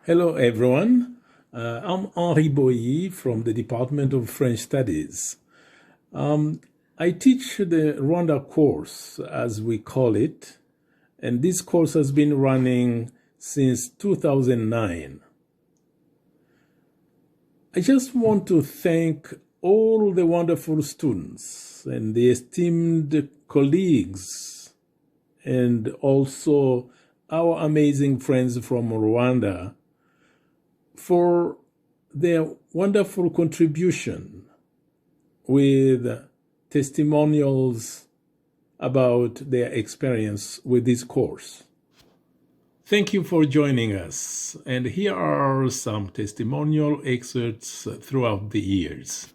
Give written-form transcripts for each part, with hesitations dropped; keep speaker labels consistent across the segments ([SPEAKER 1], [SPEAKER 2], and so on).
[SPEAKER 1] Hello, everyone. I'm Henri Boilly from the Department of French Studies. I teach the Rwanda course, as we call it, and this course has been running since 2009. I just want to thank all the wonderful students and the esteemed colleagues and also our amazing friends from Rwanda for their wonderful contribution with testimonials about their experience with this course. Thank you for joining us, and here are some testimonial excerpts throughout the years.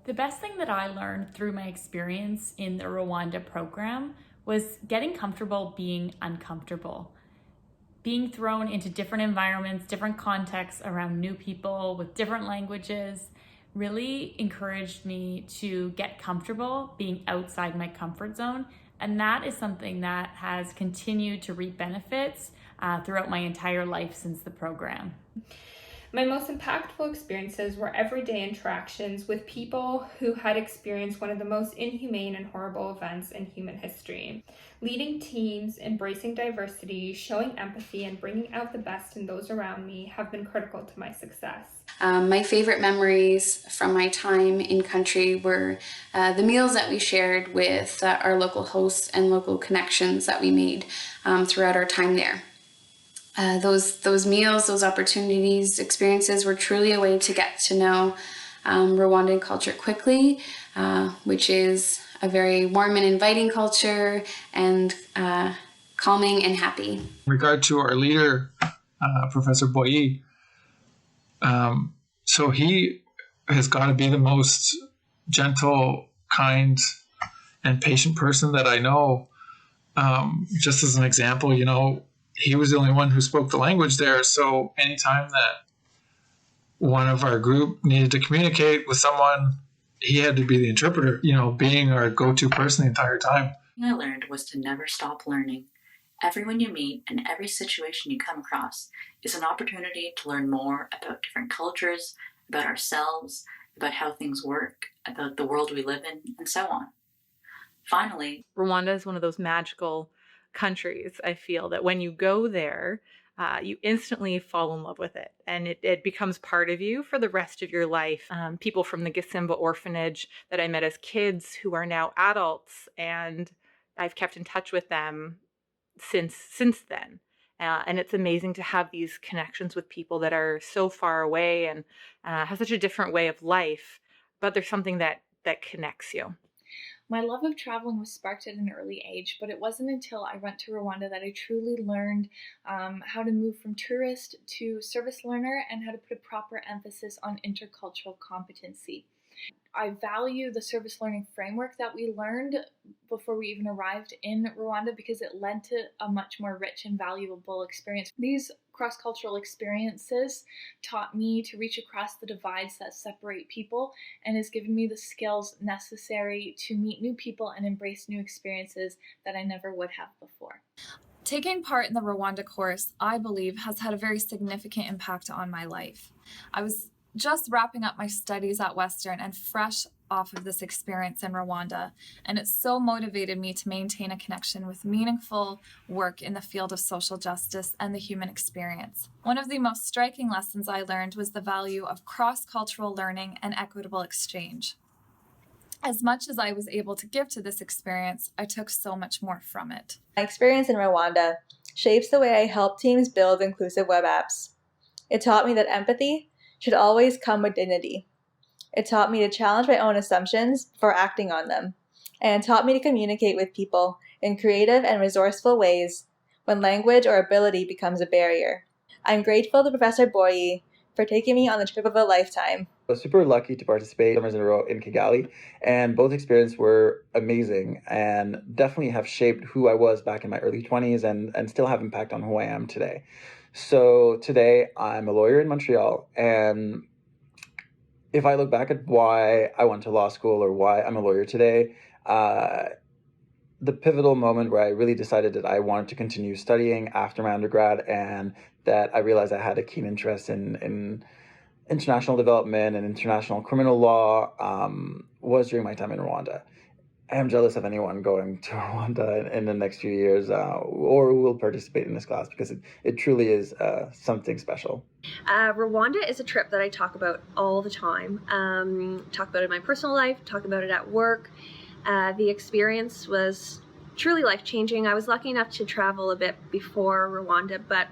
[SPEAKER 2] The best thing that I learned through my experience in the Rwanda program was getting comfortable being uncomfortable. Being thrown into different environments, different contexts around new people with different languages really encouraged me to get comfortable being outside my comfort zone. And that is something that has continued to reap benefits throughout my entire life since the program.
[SPEAKER 3] My most impactful experiences were everyday interactions with people who had experienced one of the most inhumane and horrible events in human history. Leading teams, embracing diversity, showing empathy, and bringing out the best in those around me have been critical to my success.
[SPEAKER 4] My favorite memories from my time in country were the meals that we shared with our local hosts and local connections that we made throughout our time there. Those meals, those opportunities, experiences were truly a way to get to know Rwandan culture quickly, which is a very warm and inviting culture and calming and happy.
[SPEAKER 5] In regard to our leader, Professor Boilly, so he has got to be the most gentle, kind, and patient person that I know. Just as an example, he was the only one who spoke the language there. So anytime that one of our group needed to communicate with someone, he had to be the interpreter, being our go-to person the entire time.
[SPEAKER 6] What I learned was to never stop learning. Everyone you meet and every situation you come across is an opportunity to learn more about different cultures, about ourselves, about how things work, about the world we live in, and so on. Finally,
[SPEAKER 7] Rwanda is one of those magical countries. I feel that when you go there, you instantly fall in love with it, and it becomes part of you for the rest of your life. People from the Gasimba orphanage that I met as kids who are now adults, and I've kept in touch with them since then. And it's amazing to have these connections with people that are so far away and have such a different way of life, but there's something that connects you.
[SPEAKER 8] My love of traveling was sparked at an early age, but it wasn't until I went to Rwanda that I truly learned how to move from tourist to service learner and how to put a proper emphasis on intercultural competency. I value the service learning framework that we learned before we even arrived in Rwanda because it led to a much more rich and valuable experience. These cross-cultural experiences taught me to reach across the divides that separate people and has given me the skills necessary to meet new people and embrace new experiences that I never would have before.
[SPEAKER 9] Taking part in the Rwanda course, I believe, has had a very significant impact on my life. I was just wrapping up my studies at Western and fresh off of this experience in Rwanda, and it so motivated me to maintain a connection with meaningful work in the field of social justice and the human experience. One of the most striking lessons I learned was the value of cross-cultural learning and equitable exchange. As much as I was able to give to this experience, I took so much more from it.
[SPEAKER 10] My experience in Rwanda shapes the way I help teams build inclusive web apps. It taught me that empathy should always come with dignity. It taught me to challenge my own assumptions before acting on them, and it taught me to communicate with people in creative and resourceful ways when language or ability becomes a barrier. I'm grateful to Professor Boilly for taking me on the trip of a lifetime.
[SPEAKER 11] I was super lucky to participate summers in a row in Kigali, and both experiences were amazing and definitely have shaped who I was back in my early 20s and still have impact on who I am today. So today I'm a lawyer in Montreal, and if I look back at why I went to law school or why I'm a lawyer today, the pivotal moment where I really decided that I wanted to continue studying after my undergrad, and that I realized I had a keen interest in international development and international criminal law, was during my time in Rwanda. I am jealous of anyone going to Rwanda in the next few years or who will participate in this class, because it truly is something special.
[SPEAKER 12] Rwanda is a trip that I talk about all the time. Talk about it in my personal life, talk about it at work. The experience was truly life-changing. I was lucky enough to travel a bit before Rwanda, but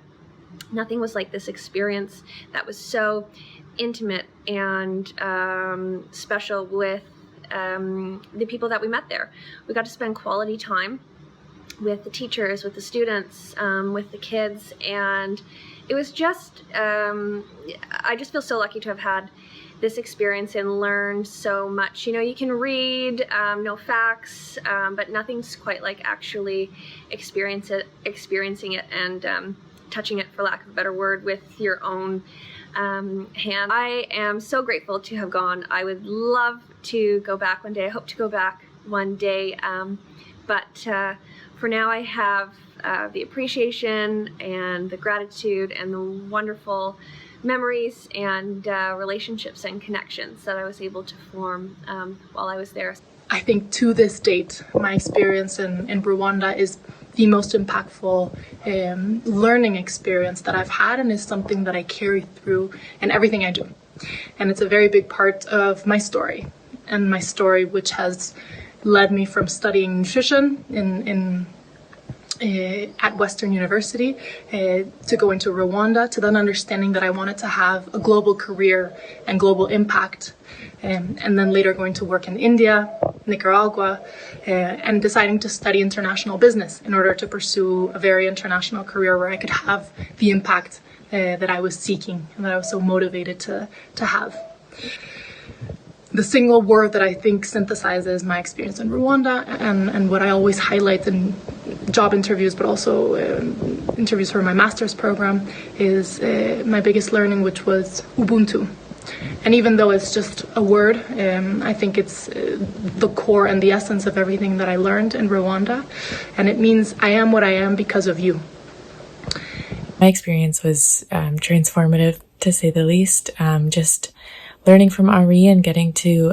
[SPEAKER 12] nothing was like this experience that was so intimate and special with the people that we met there. We got to spend quality time with the teachers, with the students, with the kids, and it was just, I just feel so lucky to have had this experience and learned so much. You know, you can read, know facts, but nothing's quite like actually experiencing it and touching it, for lack of a better word, with your own hand. I am so grateful to have gone. I would love to go back one day. I hope to go back one day, but for now I have the appreciation and the gratitude and the wonderful memories and relationships and connections that I was able to form while I was there.
[SPEAKER 13] I think to this date, my experience in Rwanda is the most impactful learning experience that I've had, and is something that I carry through in everything I do. And it's a very big part of my story, and my story which has led me from studying nutrition at Western University to going to Rwanda, to then understanding that I wanted to have a global career and global impact, and then later going to work in India, Nicaragua, and deciding to study international business in order to pursue a very international career where I could have the impact that I was seeking and that I was so motivated to have. The single word that I think synthesizes my experience in Rwanda and what I always highlight in job interviews, but also interviews for my master's program, is my biggest learning, which was Ubuntu. And even though it's just a word, I think it's the core and the essence of everything that I learned in Rwanda. And it means I am what I am because of you.
[SPEAKER 14] My experience was transformative, to say the least. Just learning from AVERY and getting to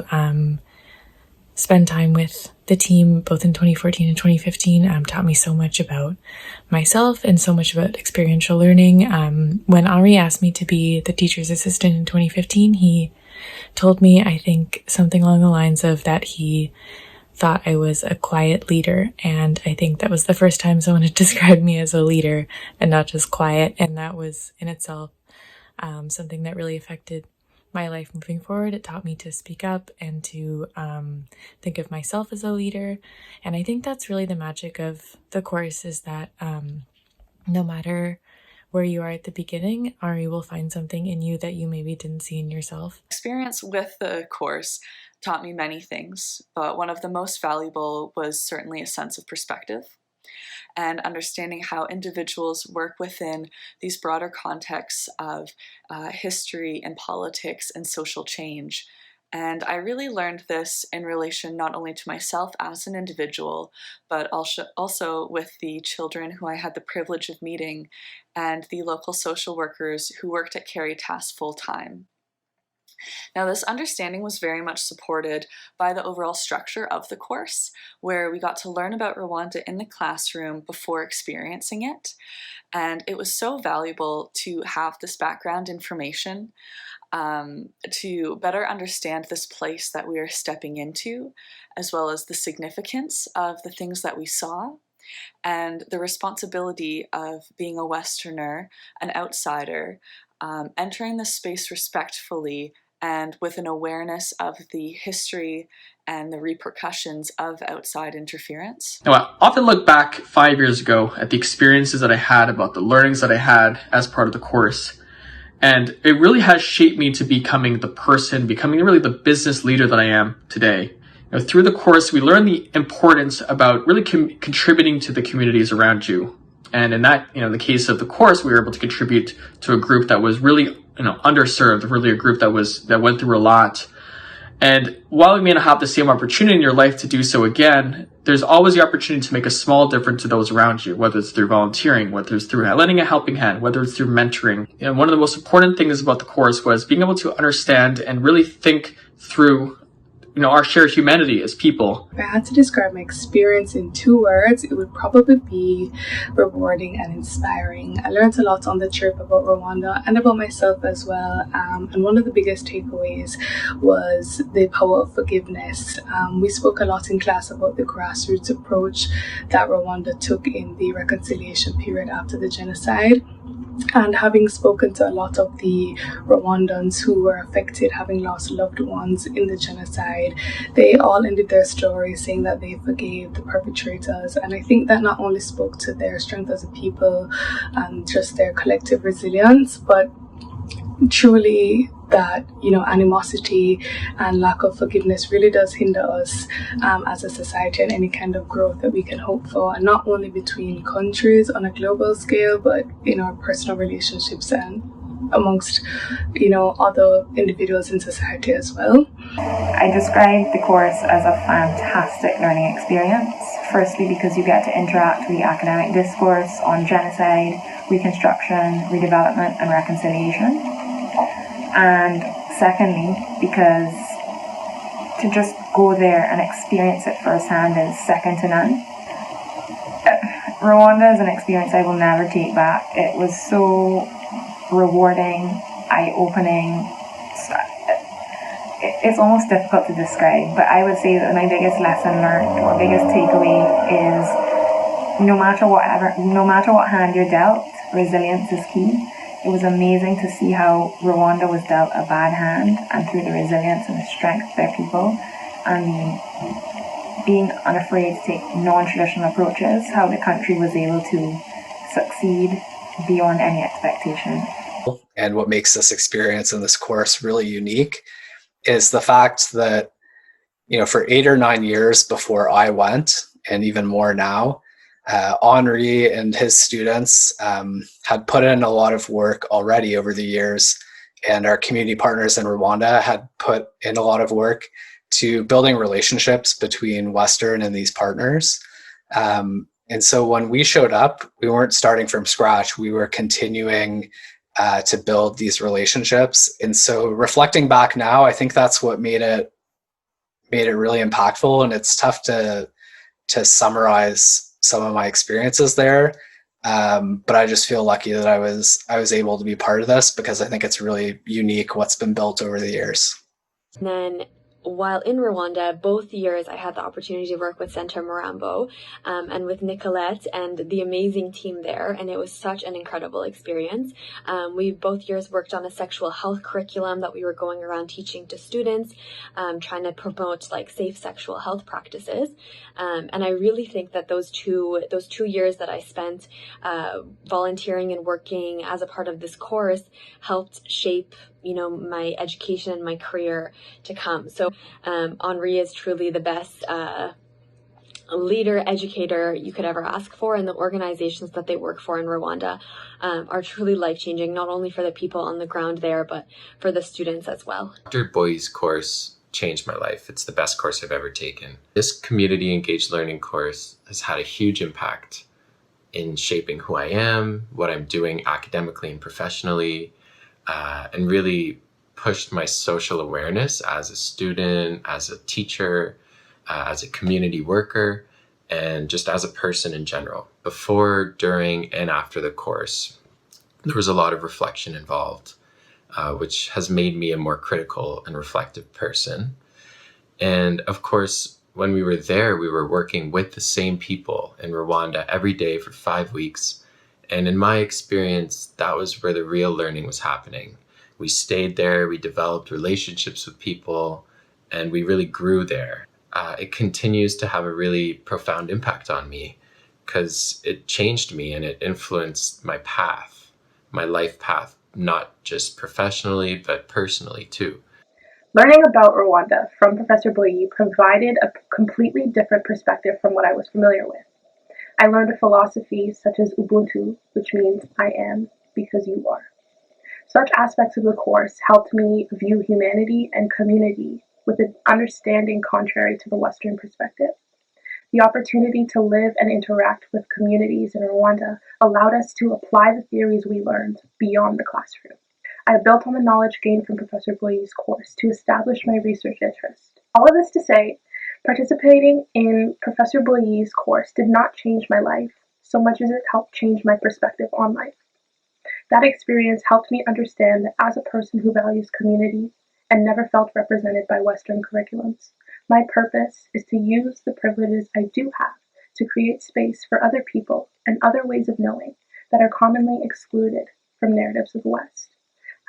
[SPEAKER 14] spend time with the team both in 2014 and 2015 taught me so much about myself and so much about experiential learning. When AVERY asked me to be the teacher's assistant in 2015, he told me, I think, something along the lines of that he thought I was a quiet leader. And I think that was the first time someone had described me as a leader and not just quiet. And that was in itself something that really affected my life moving forward. It taught me to speak up and to think of myself as a leader. And I think that's really the magic of the course, is that no matter where you are at the beginning, AVERY will find something in you that you maybe didn't see in yourself.
[SPEAKER 15] Experience with the course taught me many things, but one of the most valuable was certainly a sense of perspective and understanding how individuals work within these broader contexts of history and politics and social change. And I really learned this in relation not only to myself as an individual, but also with the children who I had the privilege of meeting and the local social workers who worked at Caritas full-time. Now, this understanding was very much supported by the overall structure of the course, where we got to learn about Rwanda in the classroom before experiencing it. And it was so valuable to have this background information to better understand this place that we are stepping into, as well as the significance of the things that we saw, and the responsibility of being a Westerner, an outsider, entering the space respectfully and with an awareness of the history and the repercussions of outside interference.
[SPEAKER 16] Now, I often look back 5 years ago at the experiences that I had, about the learnings that I had as part of the course. And it really has shaped me to becoming the person, becoming really the business leader that I am today. Through the course, we learn the importance about really contributing to the communities around you. And in that, the case of the course, we were able to contribute to a group that was really underserved, really a group that went through a lot. And while you may not have the same opportunity in your life to do so again, there's always the opportunity to make a small difference to those around you, whether it's through volunteering, whether it's through lending a helping hand, whether it's through mentoring. And one of the most important things about the course was being able to understand and really think through our shared humanity as people.
[SPEAKER 13] If I had to describe my experience in 2 words, it would probably be rewarding and inspiring. I learned a lot on the trip about Rwanda and about myself as well. And one of the biggest takeaways was the power of forgiveness. We spoke a lot in class about the grassroots approach that Rwanda took in the reconciliation period after the genocide. And having spoken to a lot of the Rwandans who were affected, having lost loved ones in the genocide, they all ended their stories saying that they forgave the perpetrators. And I think that not only spoke to their strength as a people and just their collective resilience, but truly that animosity and lack of forgiveness really does hinder us as a society and any kind of growth that we can hope for, and not only between countries on a global scale, but in our personal relationships and amongst other individuals in society as well.
[SPEAKER 17] I describe the course as a fantastic learning experience, firstly because you get to interact with the academic discourse on genocide, reconstruction, redevelopment and reconciliation. And secondly, because to just go there and experience it firsthand is second to none. Rwanda is an experience I will never take back. It was so rewarding, eye-opening. It's almost difficult to describe, but I would say that my biggest lesson learned or biggest takeaway is no matter what hand you're dealt, resilience is key. It was amazing to see how Rwanda was dealt a bad hand, and through the resilience and the strength of their people and being unafraid to take non-traditional approaches, how the country was able to succeed beyond any expectation.
[SPEAKER 18] And what makes this experience and this course really unique is the fact that, for 8 or 9 years before I went, and even more now, Henri and his students had put in a lot of work already over the years, and our community partners in Rwanda had put in a lot of work to building relationships between Western and these partners. And so when we showed up, we weren't starting from scratch. We were continuing to build these relationships. And so reflecting back now, I think that's what made it really impactful. And it's tough to summarize some of my experiences there. But I just feel lucky that I was able to be part of this, because I think it's really unique what's been built over the years.
[SPEAKER 12] And then while in Rwanda, both years I had the opportunity to work with Center Morambo and with Nicolette and the amazing team there, and it was such an incredible experience. We both years worked on a sexual health curriculum that we were going around teaching to students, trying to promote safe sexual health practices. And I really think that those two years that I spent volunteering and working as a part of this course helped shape my education and my career to come. So Henri is truly the best leader, educator you could ever ask for, and the organizations that they work for in Rwanda are truly life-changing, not only for the people on the ground there, but for the students as well.
[SPEAKER 19] Dr. Boy's course changed my life. It's the best course I've ever taken. This community engaged learning course has had a huge impact in shaping who I am, what I'm doing academically and professionally, and really pushed my social awareness as a student, as a teacher, as a community worker, and just as a person in general. Before, during, and after the course, there was a lot of reflection involved, which has made me a more critical and reflective person. And of course, when we were there, we were working with the same people in Rwanda every day for 5 weeks. And in my experience, that was where the real learning was happening. We stayed there, we developed relationships with people, and we really grew there. It continues to have a really profound impact on me because it changed me and it influenced my path, my life path, not just professionally, but personally too.
[SPEAKER 20] Learning about Rwanda from Professor Boyi provided a completely different perspective from what I was familiar with. I learned a philosophy such as Ubuntu, which means I am because you are. Such aspects of the course helped me view humanity and community with an understanding contrary to the Western perspective. The opportunity to live and interact with communities in Rwanda allowed us to apply the theories we learned beyond the classroom. I built on the knowledge gained from Professor Boye's course to establish my research interest. All of this to say, participating in Professor Boye's course did not change my life so much as it helped change my perspective on life. That experience helped me understand that as a person who values community and never felt represented by Western curriculums, my purpose is to use the privileges I do have to create space for other people and other ways of knowing that are commonly excluded from narratives of the West.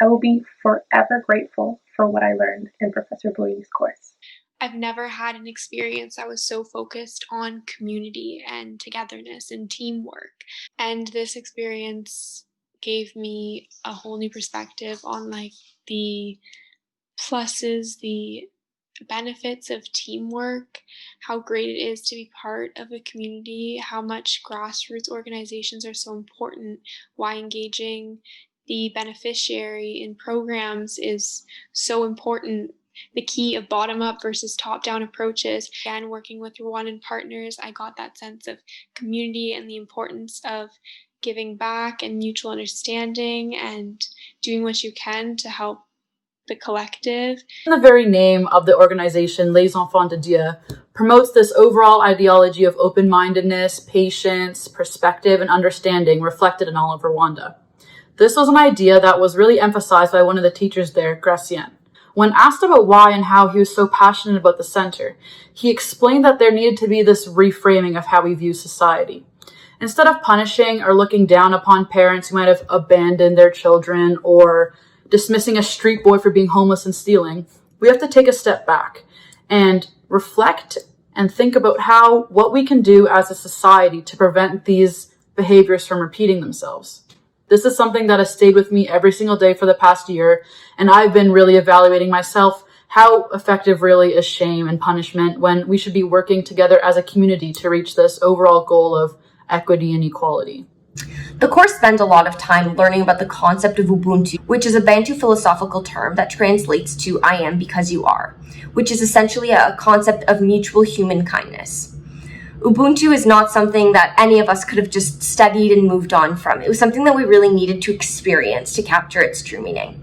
[SPEAKER 20] I will be forever grateful for what I learned in Professor Boye's course.
[SPEAKER 21] I've never had an experience that was so focused on community and togetherness and teamwork. And this experience gave me a whole new perspective on like the pluses, the benefits of teamwork, how great it is to be part of a community, how much grassroots organizations are so important, why engaging the beneficiary in programs is so important, the key of bottom-up versus top-down approaches. Again, working with Rwandan partners, I got that sense of community and the importance of giving back and mutual understanding and doing what you can to help the collective.
[SPEAKER 22] The very name of the organization, Les Enfants de Dieu, promotes this overall ideology of open-mindedness, patience, perspective, and understanding reflected in all of Rwanda. This was an idea that was really emphasized by one of the teachers there, Gracien. When asked about why and how he was so passionate about the center, he explained that there needed to be this reframing of how we view society. Instead of punishing or looking down upon parents who might have abandoned their children or dismissing a street boy for being homeless and stealing, we have to take a step back and reflect and think about what we can do as a society to prevent these behaviors from repeating themselves. This is something that has stayed with me every single day for the past year, and I've been really evaluating myself how effective really is shame and punishment when we should be working together as a community to reach this overall goal of equity and equality.
[SPEAKER 23] The course spent a lot of time learning about the concept of Ubuntu, which is a Bantu philosophical term that translates to I am because you are, which is essentially a concept of mutual human kindness. Ubuntu is not something that any of us could have just studied and moved on from. It was something that we really needed to experience to capture its true meaning.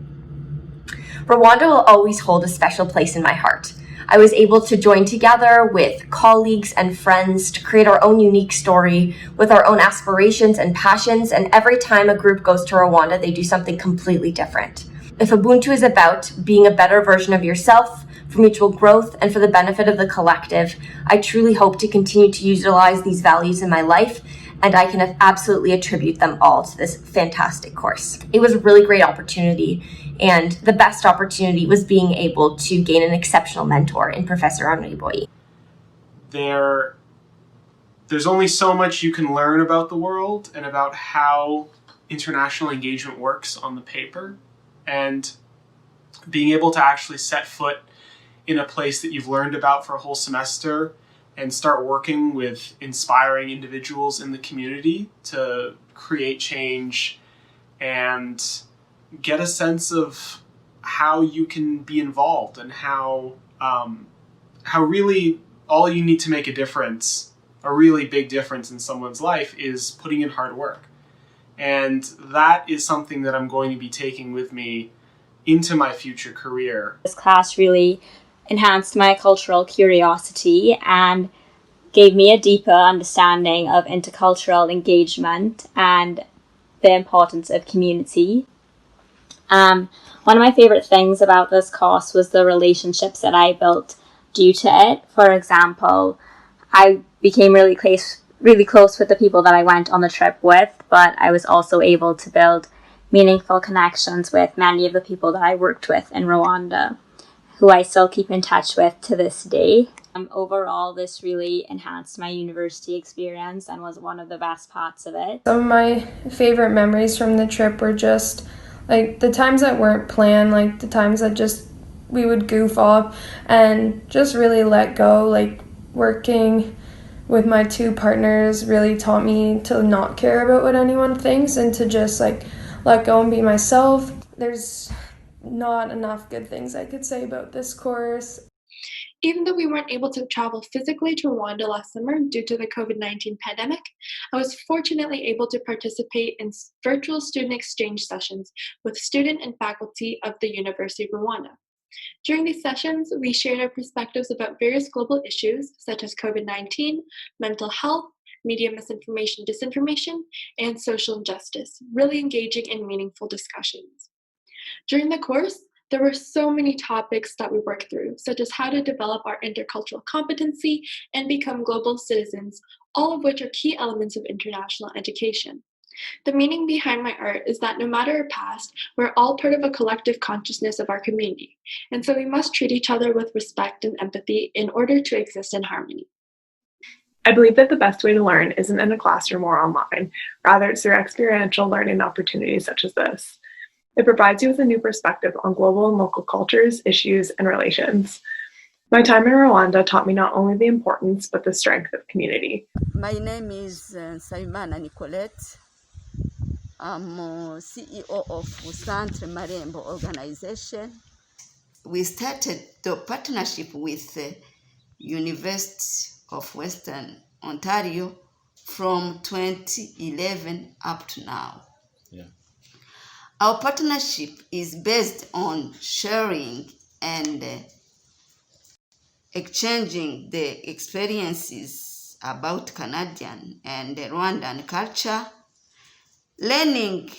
[SPEAKER 23] Rwanda will always hold a special place in my heart. I was able to join together with colleagues and friends to create our own unique story with our own aspirations and passions, and every time a group goes to Rwanda, they do something completely different. If Ubuntu is about being a better version of yourself, for mutual growth, and for the benefit of the collective, I truly hope to continue to utilize these values in my life, and I can absolutely attribute them all to this fantastic course. It was a really great opportunity, and the best opportunity was being able to gain an exceptional mentor in Professor Henri Boye.
[SPEAKER 24] There's only so much you can learn about the world and about how international engagement works on the paper, and being able to actually set foot in a place that you've learned about for a whole semester and start working with inspiring individuals in the community to create change and get a sense of how you can be involved and how really all you need to make a difference, a really big difference in someone's life, is putting in hard work. And that is something that I'm going to be taking with me into my future career.
[SPEAKER 25] This class really enhanced my cultural curiosity and gave me a deeper understanding of intercultural engagement and the importance of community. One of my favorite things about this course was the relationships that I built due to it. For example, I became really close with the people that I went on the trip with, but I was also able to build meaningful connections with many of the people that I worked with in Rwanda, who I still keep in touch with to this day. Overall, this really enhanced my university experience and was one of the best parts of it.
[SPEAKER 26] Some of my favorite memories from the trip were just like the times that weren't planned, like the times that just we would goof off and just really let go. Like working with my two partners really taught me to not care about what anyone thinks and to just like let go and be myself. there's not enough good things I could say about this course.
[SPEAKER 21] Even though we weren't able to travel physically to Rwanda last summer due to the COVID-19 pandemic, I was fortunately able to participate in virtual student exchange sessions with student and faculty of the University of Rwanda. During these sessions, we shared our perspectives about various global issues such as COVID-19, mental health, media misinformation, disinformation, and social injustice, really engaging in meaningful discussions. During the course, there were so many topics that we worked through, such as how to develop our intercultural competency and become global citizens, all of which are key elements of international education. The meaning behind my art is that no matter our past, we're all part of a collective consciousness of our community, and so we must treat each other with respect and empathy in order to exist in harmony.
[SPEAKER 20] I believe that the best way to learn isn't in a classroom or online, rather it's through experiential learning opportunities such as this. It provides you with a new perspective on global and local cultures, issues, and relations. My time in Rwanda taught me not only the importance, but the strength of community.
[SPEAKER 1] My name is Nsabimana Nicolette. I'm CEO of Centre Marembo organization. We started the partnership with the University of Western Ontario from 2011 up to now. Our partnership is based on sharing and exchanging the experiences about Canadian and Rwandan culture, learning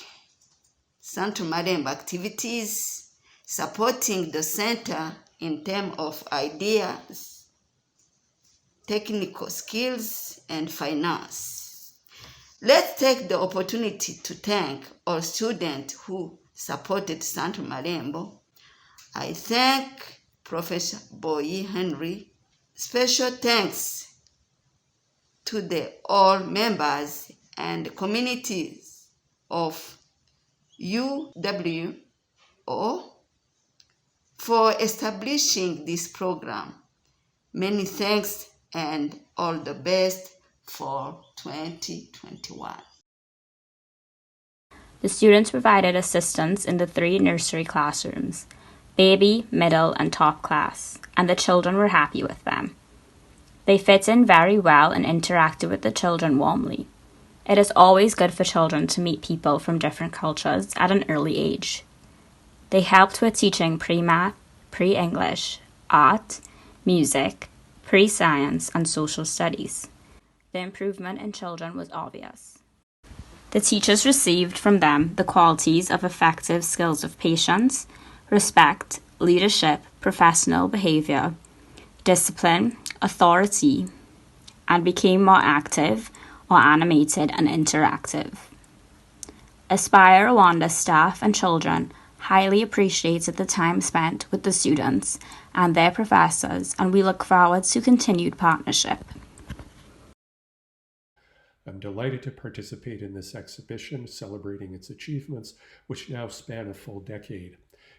[SPEAKER 1] Centre Marembo activities, supporting the center in terms of ideas, technical skills, and finance. Let's take the opportunity to thank all students who supported Centre Marembo. I thank Professor Boyi Henry. Special thanks to the all members and communities of UWO for establishing this program. Many thanks and all the best for 2021.
[SPEAKER 25] The students provided assistance in the 3 nursery classrooms, baby, middle, and top class, and the children were happy with them. They fit in very well and interacted with the children warmly. It is always good for children to meet people from different cultures at an early age. They helped with teaching pre-math, pre-English, art, music, pre-science, and social studies. The improvement in children was obvious. The teachers received from them the qualities of effective skills of patience, respect, leadership, professional behavior, discipline, authority, and became more active or animated and interactive. Aspire Rwanda staff and children highly appreciated the time spent with the students and their professors, and we look forward to continued partnership.
[SPEAKER 2] I'm delighted to participate in this exhibition celebrating its achievements, which now span a full decade.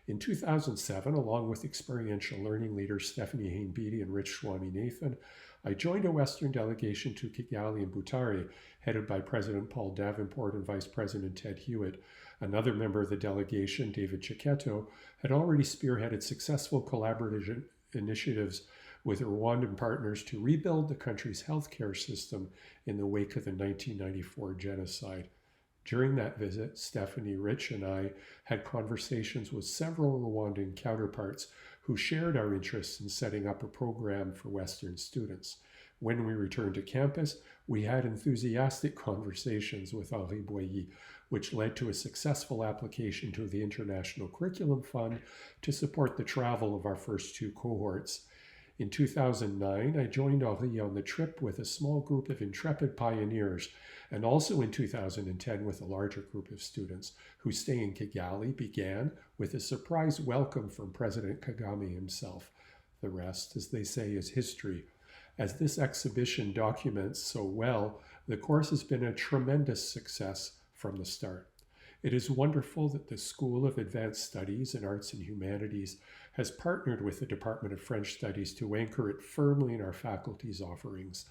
[SPEAKER 2] In 2007, along with experiential learning leaders Stephanie Hain-Beatty and Rich Swami-Nathan, I joined a Western delegation to Kigali and Butare, headed by President Paul Davenport and Vice President Ted Hewitt. Another member of the delegation, David Chiquetto, had already spearheaded successful collaborative initiatives with Rwandan partners to rebuild the country's healthcare system in the wake of the 1994 genocide. During that visit, Stephanie, Rich, and I had conversations with several Rwandan counterparts who shared our interests in setting up a program for Western students. When we returned to campus, we had enthusiastic conversations with Henri Boilly, which led to a successful application to the International Curriculum Fund to support the travel of our first 2 cohorts. In 2009, I joined Henri on the trip with a small group of intrepid pioneers, and also in 2010 with a larger group of students whose stay in Kigali began with a surprise welcome from President Kagame himself. The rest, as they say, is history. As this exhibition documents so well, the course has been a tremendous success from the start. It is wonderful that the School of Advanced Studies in Arts and Humanities has partnered with the Department of French Studies to anchor it firmly in our faculty's offerings.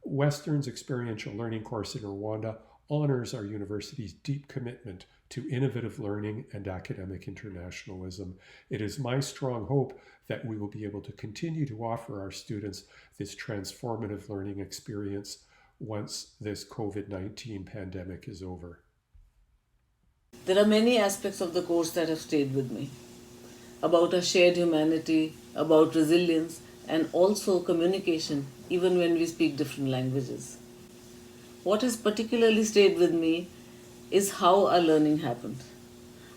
[SPEAKER 2] Western's experiential learning course in Rwanda honors our university's deep commitment to innovative learning and academic internationalism. It is my strong hope that we will be able to continue to offer our students this transformative learning experience once this COVID-19 pandemic is over.
[SPEAKER 3] There are many aspects of the course that have stayed with me, about a shared humanity, about resilience, and also communication, even when we speak different languages. What has particularly stayed with me is how our learning happened.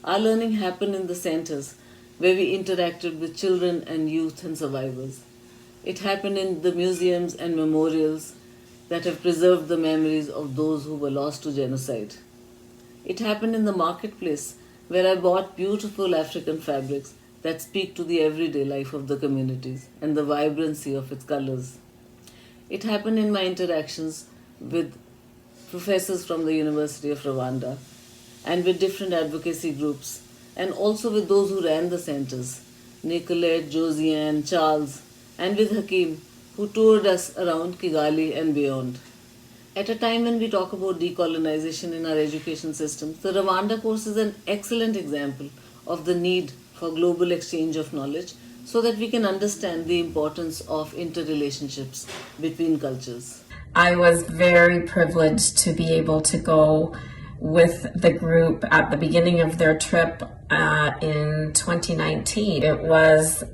[SPEAKER 3] Our learning happened in the centers where we interacted with children and youth and survivors. It happened in the museums and memorials that have preserved the memories of those who were lost to genocide. It happened in the marketplace where I bought beautiful African fabrics that speak to the everyday life of the communities and the vibrancy of its colors. It happened in my interactions with professors from the University of Rwanda and with different advocacy groups, and also with those who ran the centers, Nicolette, Josiane, Charles, and with Hakeem, who toured us around Kigali and beyond. At a time when we talk about decolonization in our education systems, the Rwanda course is an excellent example of the need for global exchange of knowledge so that we can understand the importance of interrelationships between cultures.
[SPEAKER 4] I was very privileged to be able to go with the group at the beginning of their trip in 2019. It was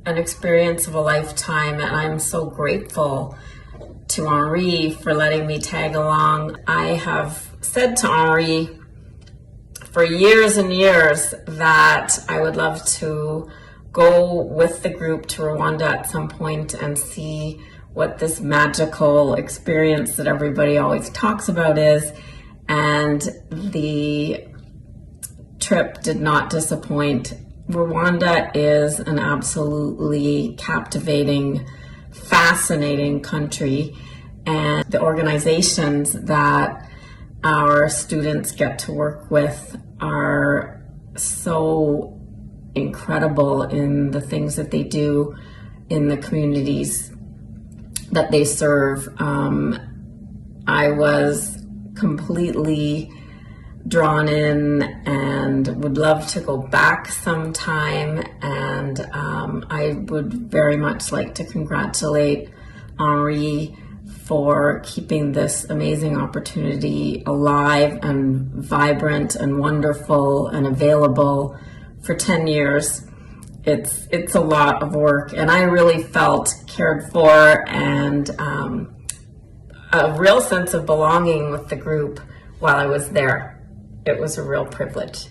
[SPEAKER 4] an experience of a lifetime, and I'm so grateful to Henri for letting me tag along. I have said to Henri for years and years that I would love to go with the group to Rwanda at some point and see what this magical experience that everybody always talks about is. And the trip did not disappoint. Rwanda is an absolutely captivating, fascinating country, and the organizations that our students get to work with are so incredible in the things that they do in the communities that they serve. I was completely drawn in and would love to go back sometime, and I would very much like to congratulate Henri for keeping this amazing opportunity alive and vibrant and wonderful and available for 10 years. It's a lot of work, and I really felt cared for and a real sense of belonging with the group while I was there. It was a real privilege.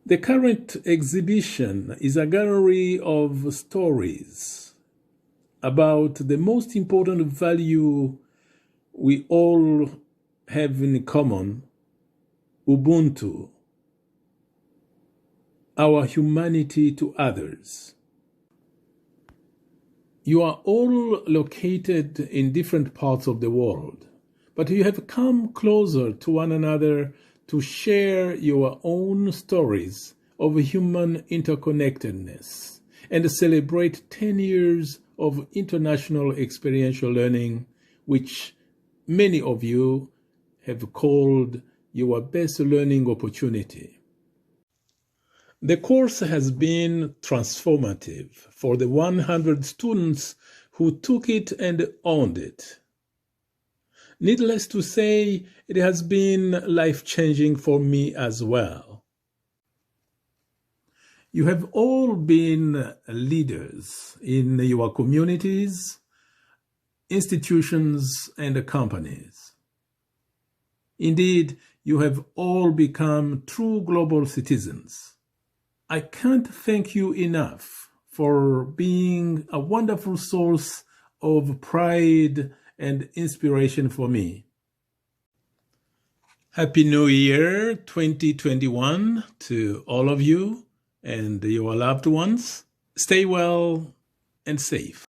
[SPEAKER 5] The current exhibition is a gallery of stories about the most important value we all have in common, Ubuntu, our humanity to others. You are all located in different parts of the world, but you have come closer to one another to share your own stories of human interconnectedness and celebrate 10 years of international experiential learning, which many of you have called your best learning opportunity. The course has been transformative for the 100 students who took it and owned it. Needless to say, it has been life-changing for me as well. You have all been leaders in your communities, institutions, and companies. Indeed, you have all become true global citizens. I can't thank you enough for being a wonderful source of pride and inspiration for me. Happy New Year 2021 to all of you and your loved ones. Stay well and safe.